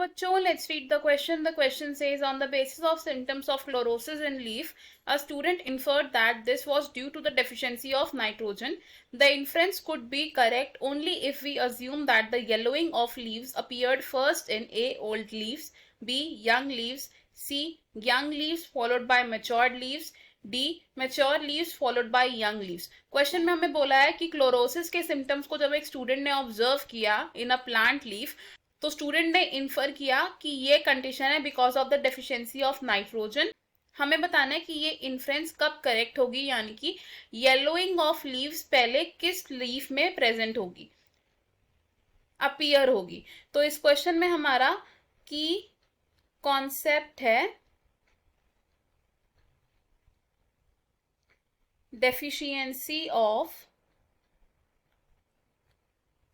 बच्चों, let's read the question. The question says, on the basis of symptoms of chlorosis in leaf, a student inferred that this was due to the deficiency of nitrogen. The inference could be correct only if we assume that the yellowing of leaves appeared first in A. old leaves, B. young leaves, C. young leaves followed by matured leaves, D mature leaves followed by young leaves. Question में हमें बोला है कि chlorosis के symptoms को जब एक student ने ऑब्जर्व किया इन अ प्लांट लीफ, तो स्टूडेंट ने इन्फर किया कि ये कंडीशन है because of the deficiency of nitrogen. हमें बताना है कि ये इन्फ्रेंस कब करेक्ट होगी, यानी कि येलोइंग ऑफ लीव्स पहले किस लीफ में प्रेजेंट होगी, अपीयर होगी। तो इस क्वेश्चन में हमारा की कॉन्सेप्ट है डेफिशिएंसी ऑफ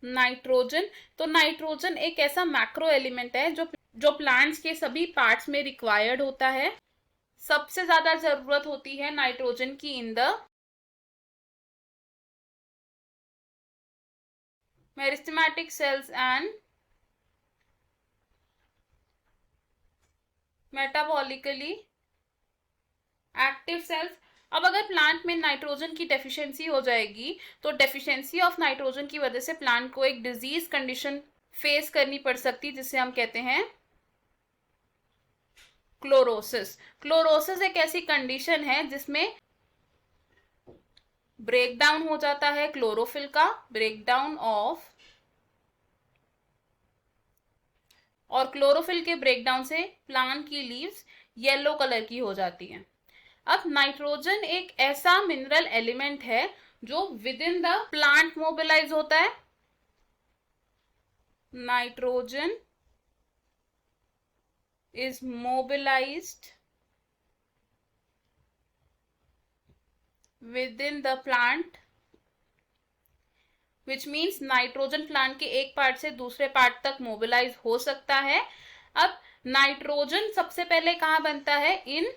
नाइट्रोजन। तो नाइट्रोजन एक ऐसा मैक्रो एलिमेंट है जो प्लांट्स के सभी पार्ट्स में रिक्वायर्ड होता है। सबसे ज्यादा जरूरत होती है नाइट्रोजन की in the meristematic cells and metabolically active cells. अब अगर प्लांट में नाइट्रोजन की डेफिशिएंसी हो जाएगी तो डेफिशिएंसी ऑफ नाइट्रोजन की वजह से प्लांट को एक डिजीज कंडीशन फेस करनी पड़ सकती है जिसे हम कहते हैं क्लोरोसिस। क्लोरोसिस एक ऐसी कंडीशन है जिसमें ब्रेकडाउन हो जाता है क्लोरोफिल का, ब्रेकडाउन ऑफ, और क्लोरोफिल के ब्रेकडाउन से प्लांट की लीव्स येलो कलर की हो जाती हैं। अब नाइट्रोजन एक ऐसा मिनरल एलिमेंट है जो within the plant mobilize होता है। Nitrogen is mobilized within the plant, which means nitrogen plant के एक पार्ट से दूसरे पार्ट तक मोबिलाइज हो सकता है। अब नाइट्रोजन सबसे पहले कहां बनता है, in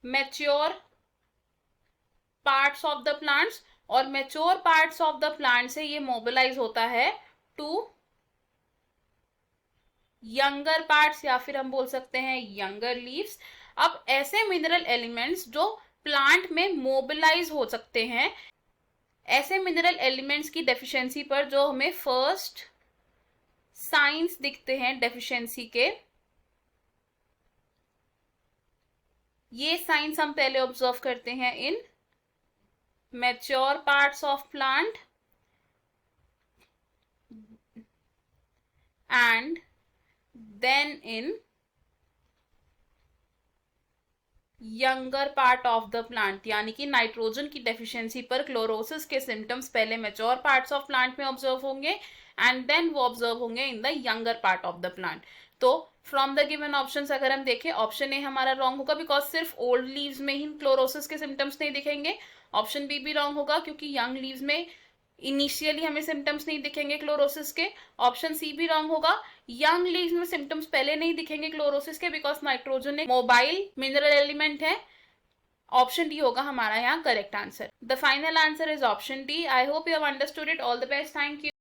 mature parts of the plants, और mature parts of the plant से ये मोबिलाइज होता है टू यंगर पार्ट्स, या फिर हम बोल सकते हैं यंगर लीव्स। अब ऐसे मिनरल एलिमेंट्स जो प्लांट में मोबिलाइज हो सकते हैं, ऐसे मिनरल एलिमेंट्स की डेफिशिएंसी पर जो हमें फर्स्ट साइंस दिखते हैं डेफिशिएंसी के, ये साइंस हम पहले ऑब्जर्व करते हैं in mature parts of plant and then in younger part of the plant. यानी कि नाइट्रोजन की डेफिशिएंसी पर क्लोरोसिस के सिम्टम्स पहले मैच्योर पार्ट्स ऑफ प्लांट में ऑब्जर्व होंगे एंड देन वो ऑब्जर्व होंगे in the younger part of the plant. तो फ्रॉम द गिवन ऑप्शंस अगर हम देखें, ऑप्शन ए हमारा रॉन्ग होगा बिकॉज सिर्फ ओल्ड लीव्स में ही क्लोरोसिस के सिम्टम्स नहीं दिखेंगे। ऑप्शन बी भी रॉन्ग होगा क्योंकि यंग लीव्स में इनिशियली हमें सिम्टम्स नहीं दिखेंगे क्लोरोसिस के। ऑप्शन सी भी रॉन्ग होगा, यंग लीव्स में सिम्टम्स पहले नहीं दिखेंगे क्लोरोसिस के बिकॉज नाइट्रोजन एक मोबाइल मिनरल एलिमेंट है। ऑप्शन डी होगा हमारा यहाँ correct answer. The final answer is option D. I hope you have understood it. All the best. Thank you.